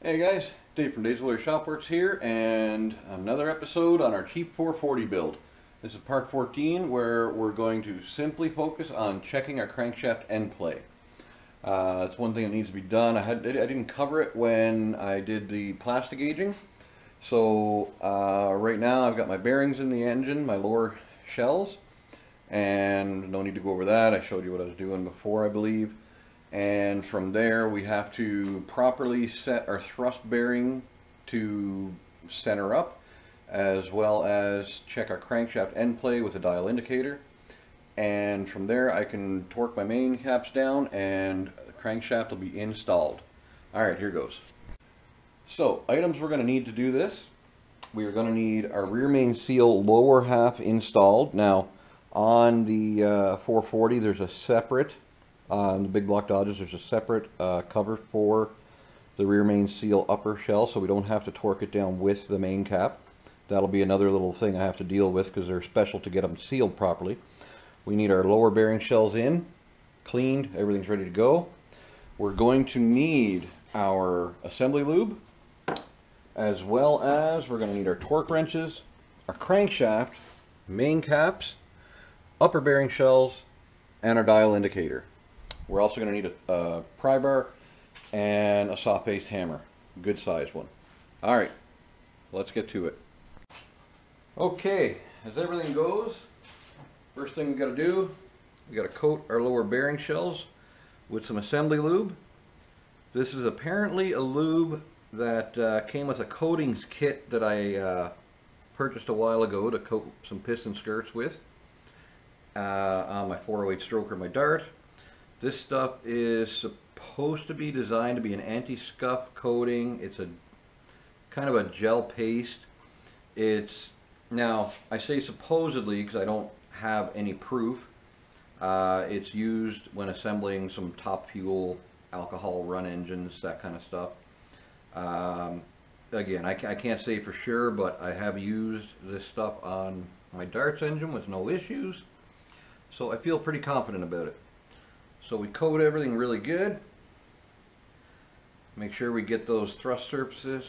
Hey guys, Dave from Dave's Lawyer Shopworks here, and another episode on our Pt14 build. This is part 14, where we're going to simply focus on checking our crankshaft end play. That's one thing that needs to be done. I didn't cover it when I did the plastic gauging. So right now I've got my bearings in the engine, my lower shells, and no need to go over that. I showed you what I was doing before, I believe. And from there we have to properly set our thrust bearing to center up, as well as check our crankshaft end play with a dial indicator. And from there I can torque my main caps down and the crankshaft will be installed. Alright, here goes. So, items we're going to need to do this. We are going to need our rear main seal lower half installed. Now, on the 440 there's a separate on the big block Dodges, there's a separate cover for the rear main seal upper shell, so we don't have to torque it down with the main cap. That'll be another little thing I have to deal with because they're special to get them sealed properly. We need our lower bearing shells in, cleaned, everything's ready to go. We're going to need our assembly lube, as well as we're going to need our torque wrenches, our crankshaft, main caps, upper bearing shells, and our dial indicator. We're also going to need a pry bar and a soft paste hammer, good sized one. Alright, let's get to it. Okay, as everything goes, first thing we got to do, we got to coat our lower bearing shells with some assembly lube. This is apparently a lube that came with a coatings kit that I purchased a while ago to coat some piston skirts with on my 408 stroker, my Dart. This stuff is supposed to be designed to be an anti-scuff coating. It's a kind of a gel paste. It's, now I say supposedly because I don't have any proof. It's used when assembling some top fuel alcohol run engines, that kind of stuff. Again, I can't say for sure, but I have used this stuff on my Darts engine with no issues, so I feel pretty confident about it. So we coat everything really good. Make sure we get those thrust surfaces.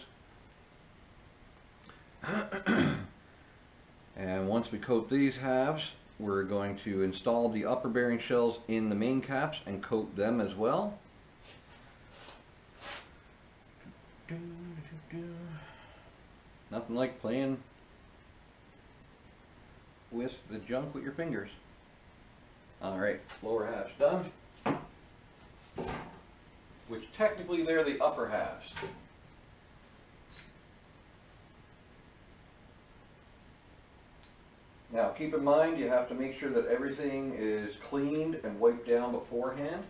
And once we coat these halves, we're going to install the upper bearing shells in the main caps and coat them as well. Nothing like playing with the junk with your fingers. Alright, lower half's done. Which technically they're the upper halves. Now keep in mind you have to make sure that everything is cleaned and wiped down beforehand.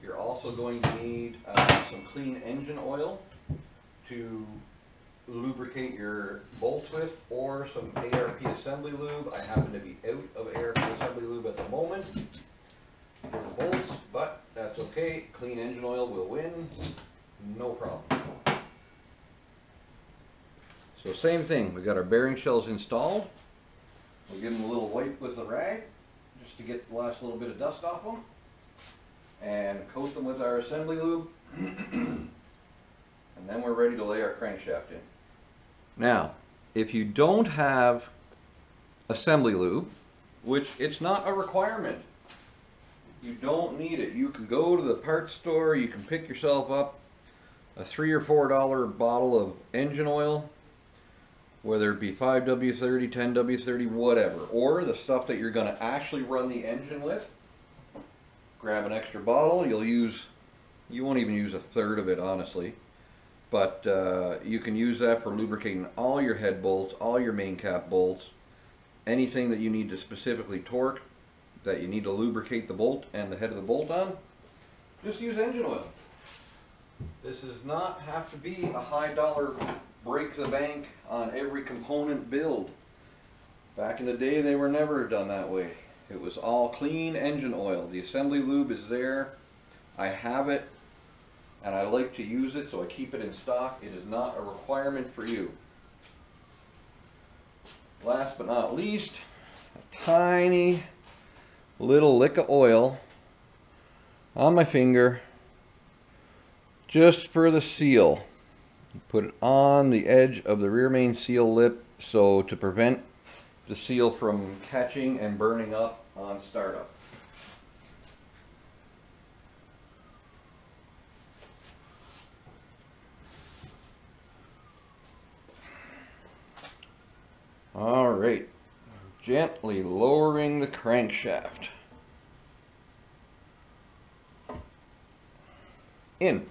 You're also going to need some clean engine oil to lubricate your bolts with, or some ARP assembly lube. I happen to be out of ARP assembly lube at the moment for the bolts, but that's okay. Clean engine oil will win, no problem. So same thing, we got our bearing shells installed. We'll give them a little wipe with a rag just to get the last little bit of dust off them, and coat them with our assembly lube. And then we're ready to lay our crankshaft in. Now, if you don't have assembly lube, which it's not a requirement, you don't need it. You can go to the parts store, you can pick yourself up a $3 or $4 bottle of engine oil, whether it be 5W30, 10W30, whatever, or the stuff that you're going to actually run the engine with. Grab an extra bottle. You won't even use a third of it, honestly. But you can use that for lubricating all your head bolts, all your main cap bolts, anything that you need to specifically torque, that you need to lubricate the bolt and the head of the bolt on. Just use engine oil. This does not have to be a high dollar break the bank on every component build. Back in the day they were never done that way. It was all clean engine oil. The assembly lube is there. I have it, and I like to use it, so I keep it in stock. It is not a requirement for you. Last but not least, a tiny little lick of oil on my finger just for the seal. You put it on the edge of the rear main seal lip, so to prevent the seal from catching and burning up on startup. All right, gently lowering the crankshaft in.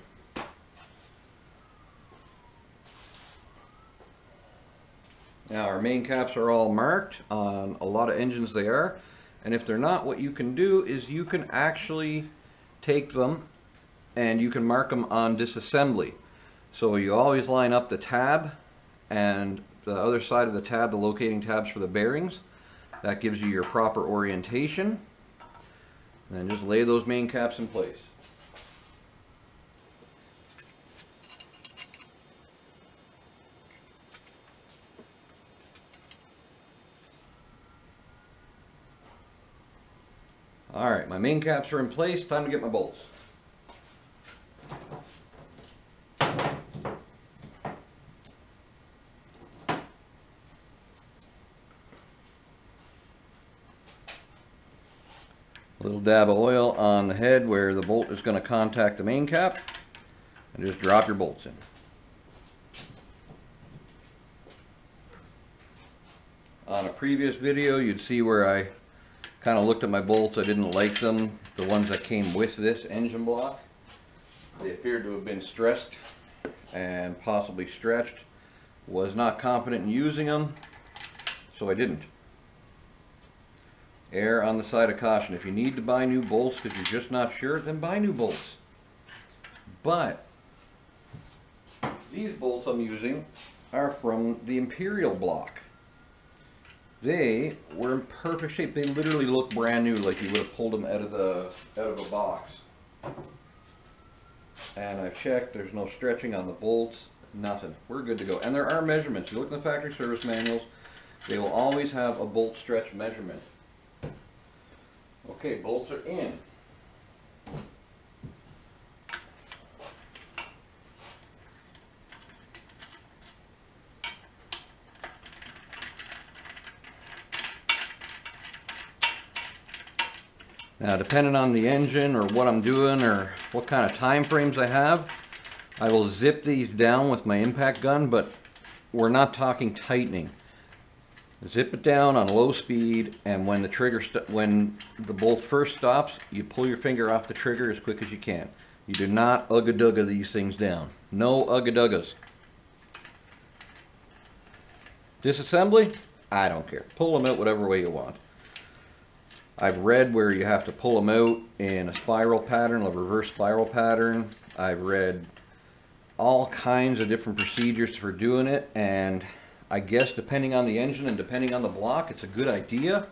Now our main caps are all marked. On a lot of engines they are, and if they're not, what you can do is you can actually take them and you can mark them on disassembly. So you always line up the tab and the other side of the tab, the locating tabs for the bearings. That gives you your proper orientation. And then just lay those main caps in place. Alright, my main caps are in place. Time to get my bolts. A little dab of oil on the head where the bolt is going to contact the main cap, and just drop your bolts in. On a previous video you'd see where I kind of looked at my bolts. I didn't like them, the ones that came with this engine block. They appeared to have been stressed and possibly stretched. Was not confident in using them, so I didn't. Err on the side of caution. If you need to buy new bolts because you're just not sure, then buy new bolts. But these bolts I'm using are from the Imperial block. They were in perfect shape. They literally look brand new, like you would have pulled them out of a box. And I've checked, there's no stretching on the bolts, nothing. We're good to go. And there are measurements. You look in the factory service manuals, they will always have a bolt stretch measurement. Okay, bolts are in. Now, depending on the engine or what I'm doing or what kind of time frames I have, I will zip these down with my impact gun, but we're not talking tightening. Zip it down on low speed, and when the bolt first stops, you pull your finger off the trigger as quick as you can. You do not ugga-dugga these things down. No ugga-duggas. Disassembly? I don't care. Pull them out whatever way you want. I've read where you have to pull them out in a spiral pattern, a reverse spiral pattern. I've read all kinds of different procedures for doing it, and I guess depending on the engine and depending on the block, it's a good idea.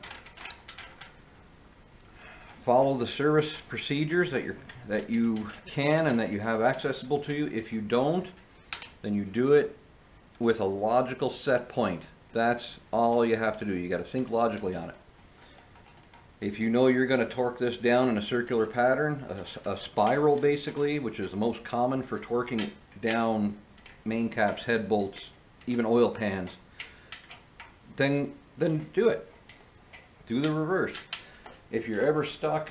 Follow the service procedures that you can and that you have accessible to you. If you don't, then you do it with a logical set point. That's all you have to do. You got to think logically on it. If you know you're going to torque this down in a circular pattern, a spiral basically, which is the most common for torquing down main caps, head bolts, even oil pans, then do it. Do the reverse. If you're ever stuck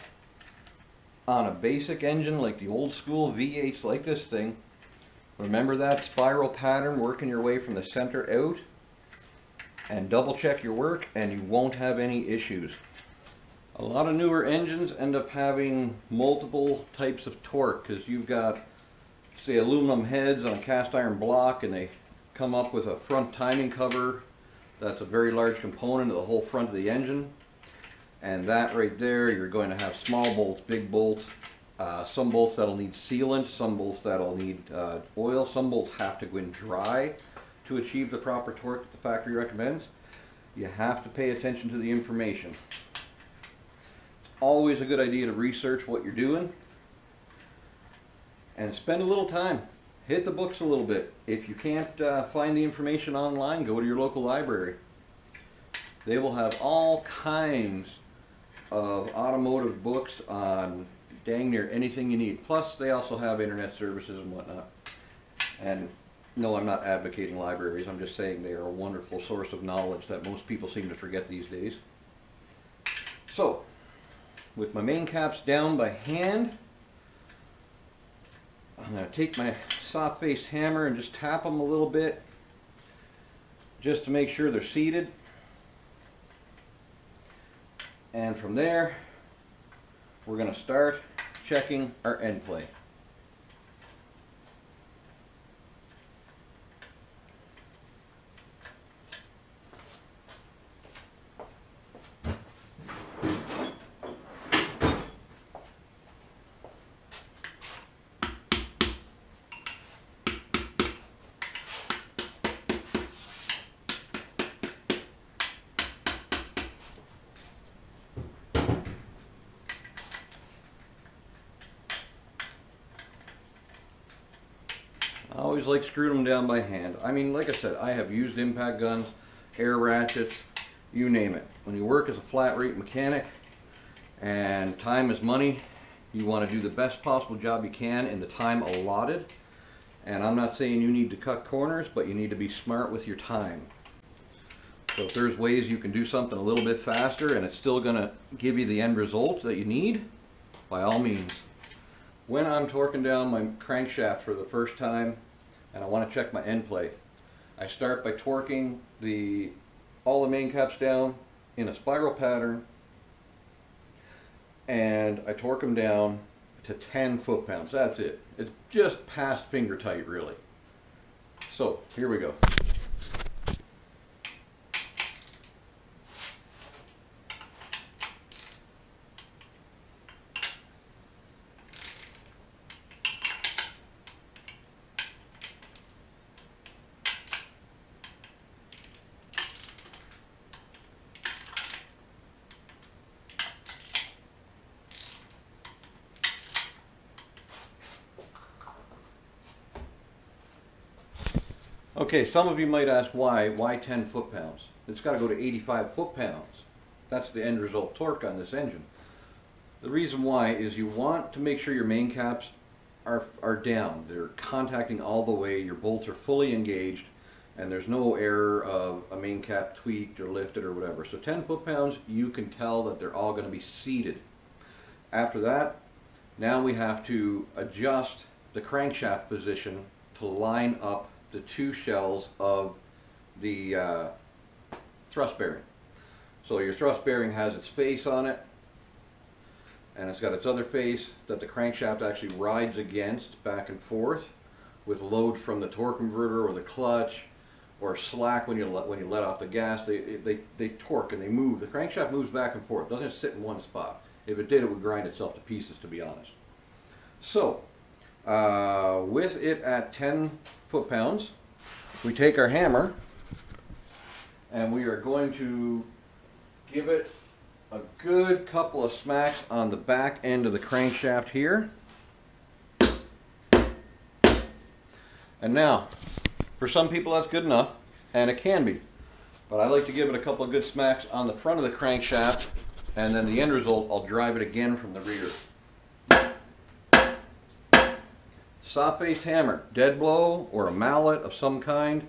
on a basic engine like the old school V8s like this thing, remember that spiral pattern, working your way from the center out, and double check your work and you won't have any issues. A lot of newer engines end up having multiple types of torque because you've got, say, aluminum heads on a cast iron block, and they come up with a front timing cover that's a very large component of the whole front of the engine. And that right there, you're going to have small bolts, big bolts, some bolts that'll need sealant, some bolts that'll need oil, some bolts have to go in dry to achieve the proper torque that the factory recommends. You have to pay attention to the information. Always a good idea to research what you're doing and spend a little time. Hit the books a little bit. If you can't find the information online, go to your local library. They will have all kinds of automotive books on dang near anything you need. Plus they also have internet services and whatnot. And No, I'm not advocating libraries. I'm just saying they are a wonderful source of knowledge that most people seem to forget these days. So, with my main caps down by hand, I'm going to take my soft-faced hammer and just tap them a little bit just to make sure they're seated. And from there, we're going to start checking our end play. I always like screwing them down by hand. I mean, like I said, I have used impact guns, air ratchets, you name it. When you work as a flat rate mechanic and time is money, you want to do the best possible job you can in the time allotted. And I'm not saying you need to cut corners, but you need to be smart with your time. So if there's ways you can do something a little bit faster and it's still going to give you the end result that you need, by all means. When I'm torquing down my crankshaft for the first time and I want to check my end play, I start by torquing all the main caps down in a spiral pattern, and I torque them down to 10 foot-pounds. That's it. It's just past finger tight, really. So here we go. Okay, some of you might ask why 10 foot-pounds? It's got to go to 85 foot-pounds. That's the end result torque on this engine. The reason why is you want to make sure your main caps are down. They're contacting all the way, your bolts are fully engaged, and there's no error of a main cap tweaked or lifted or whatever. So 10 foot-pounds, you can tell that they're all going to be seated. After that, now we have to adjust the crankshaft position to line up the two shells of the thrust bearing. So your thrust bearing has its face on it, and it's got its other face that the crankshaft actually rides against back and forth with load from the torque converter or the clutch or slack when you let off the gas. They torque and they move. The crankshaft moves back and forth. It doesn't just sit in one spot. If it did, it would grind itself to pieces, to be honest. So with it at 10 foot-pounds, we take our hammer and we are going to give it a good couple of smacks on the back end of the crankshaft here. And now, for some people that's good enough, and it can be, but I like to give it a couple of good smacks on the front of the crankshaft, and then the end result, I'll drive it again from the rear. Soft-faced hammer, dead blow or a mallet of some kind,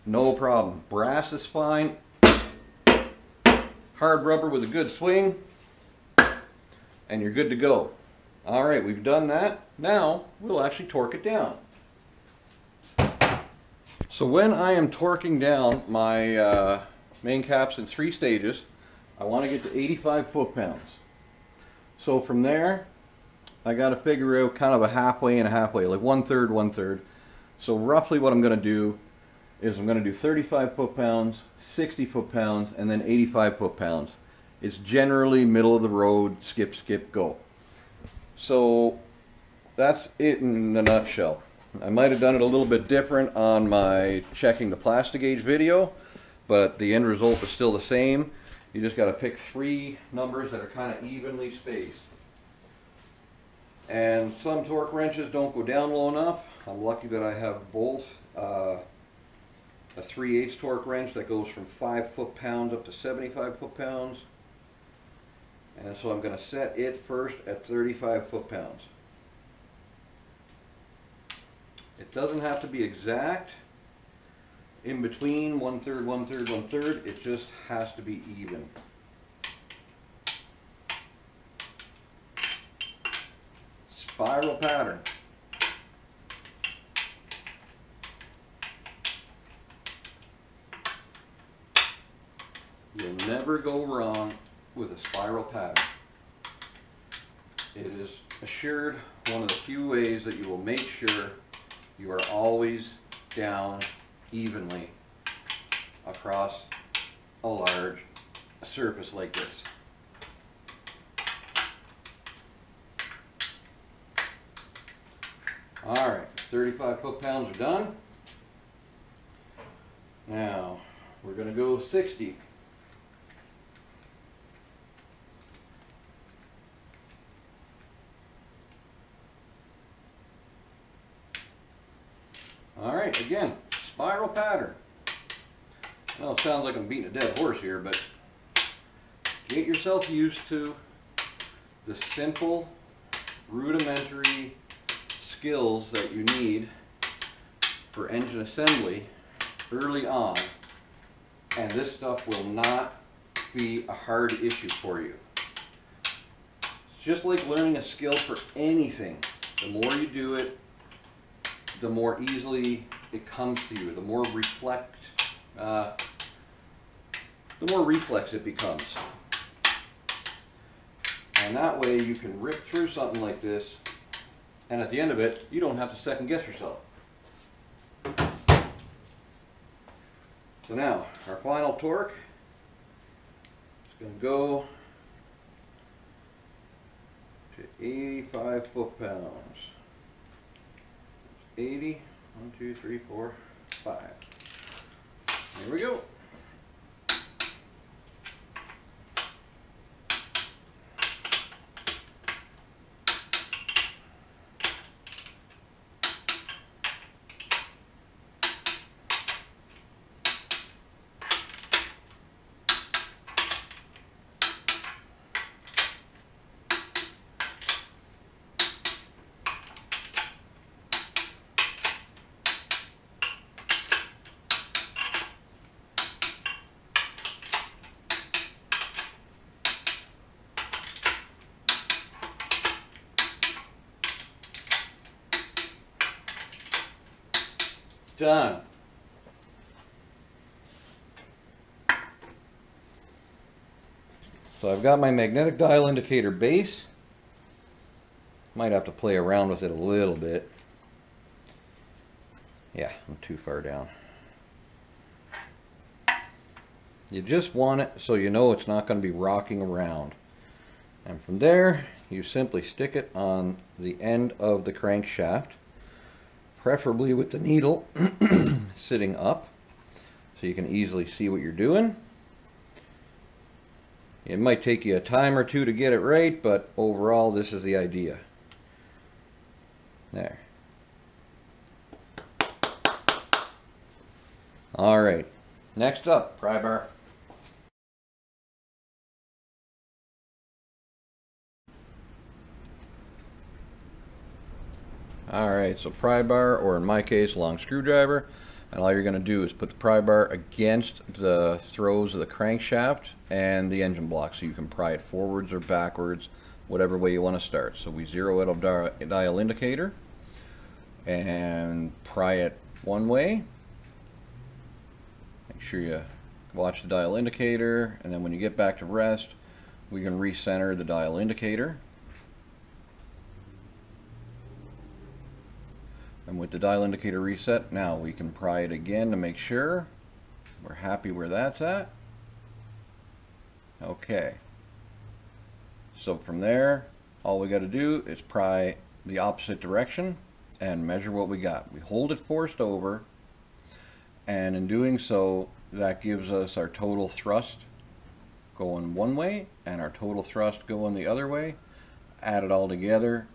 no problem. Brass is fine. Hard rubber with a good swing, and you're good to go. Alright, we've done that. Now we'll actually torque it down. So when I am torquing down my main caps in 3 stages, I want to get to 85 foot-pounds. So from there, I got to figure out kind of a halfway and a halfway, like 1/3, 1/3. So roughly what I'm going to do is I'm going to do 35 foot-pounds, 60 foot-pounds, and then 85 foot-pounds. It's generally middle of the road, skip, skip, go. So that's it in a nutshell. I might have done it a little bit different on my checking the plastic gauge video, but the end result is still the same. You just got to pick 3 numbers that are kind of evenly spaced. And some torque wrenches don't go down low enough. I'm lucky that I have both a 3/8 torque wrench that goes from 5 foot-pounds up to 75 foot-pounds. And so I'm going to set it first at 35 foot-pounds. It doesn't have to be exact, in between, 1/3, 1/3, 1/3. It just has to be even. Spiral pattern. You'll never go wrong with a spiral pattern. It is assured one of the few ways that you will make sure you are always down evenly across a large surface like this. Alright, 35 foot-pounds are done. Now, we're going to go 60. Alright, again, spiral pattern. Well, it sounds like I'm beating a dead horse here, but get yourself used to the simple, rudimentary skills that you need for engine assembly early on, and this stuff will not be a hard issue for you. It's just like learning a skill for anything. The more you do it, the more easily it comes to you, the more reflex it becomes. And that way you can rip through something like this, and at the end of it, you don't have to second guess yourself. So now, our final torque is going to go to 85 foot-pounds. 80, 1, 2, 3, 4, 5. Here we go. Done. So I've got my magnetic dial indicator base. Might have to play around with it a little bit. Yeah, I'm too far down. You just want it so you know it's not going to be rocking around. And from there, you simply stick it on the end of the crankshaft, preferably with the needle sitting up so you can easily see what you're doing. It might take you a time or two to get it right, but overall this is the idea. There. Alright, next up, pry bar. Alright, so pry bar, or in my case, long screwdriver, and all you're going to do is put the pry bar against the throws of the crankshaft and the engine block, so you can pry it forwards or backwards, whatever way you want to start. So we zero out of dial indicator and pry it one way. Make sure you watch the dial indicator, and then when you get back to rest, we can recenter the dial indicator. And with the dial indicator reset, now we can pry it again to make sure we're happy where that's at. Okay. So from there, all we got to do is pry the opposite direction and measure what we got. We hold it forced over, and in doing so, that gives us our total thrust going one way and our total thrust going the other way. Add it all together,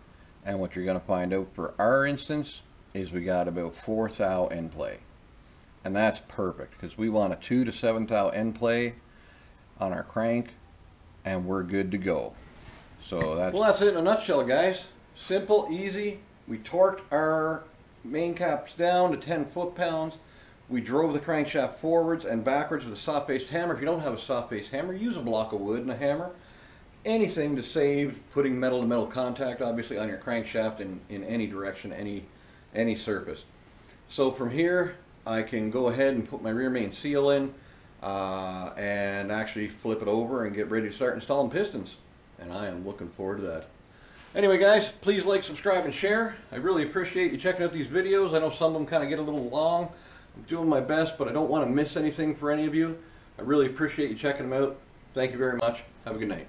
and what you're going to find out for our instance is we got about 4 thou end play, and that's perfect because we want a 2 to 7 thou end play on our crank, and we're good to go. So that's it in a nutshell, guys. Simple, easy. We torqued our main caps down to 10 foot-pounds. We drove the crankshaft forwards and backwards with a soft-based hammer. If you don't have a soft-based hammer, use a block of wood and a hammer. Anything to save putting metal to metal contact, obviously, on your crankshaft in any direction, any surface. So from here, I can go ahead and put my rear main seal in and actually flip it over and get ready to start installing pistons. And I am looking forward to that. Anyway, guys, please like, subscribe, and share. I really appreciate you checking out these videos. I know some of them kind of get a little long. I'm doing my best, but I don't want to miss anything for any of you. I really appreciate you checking them out. Thank you very much. Have a good night.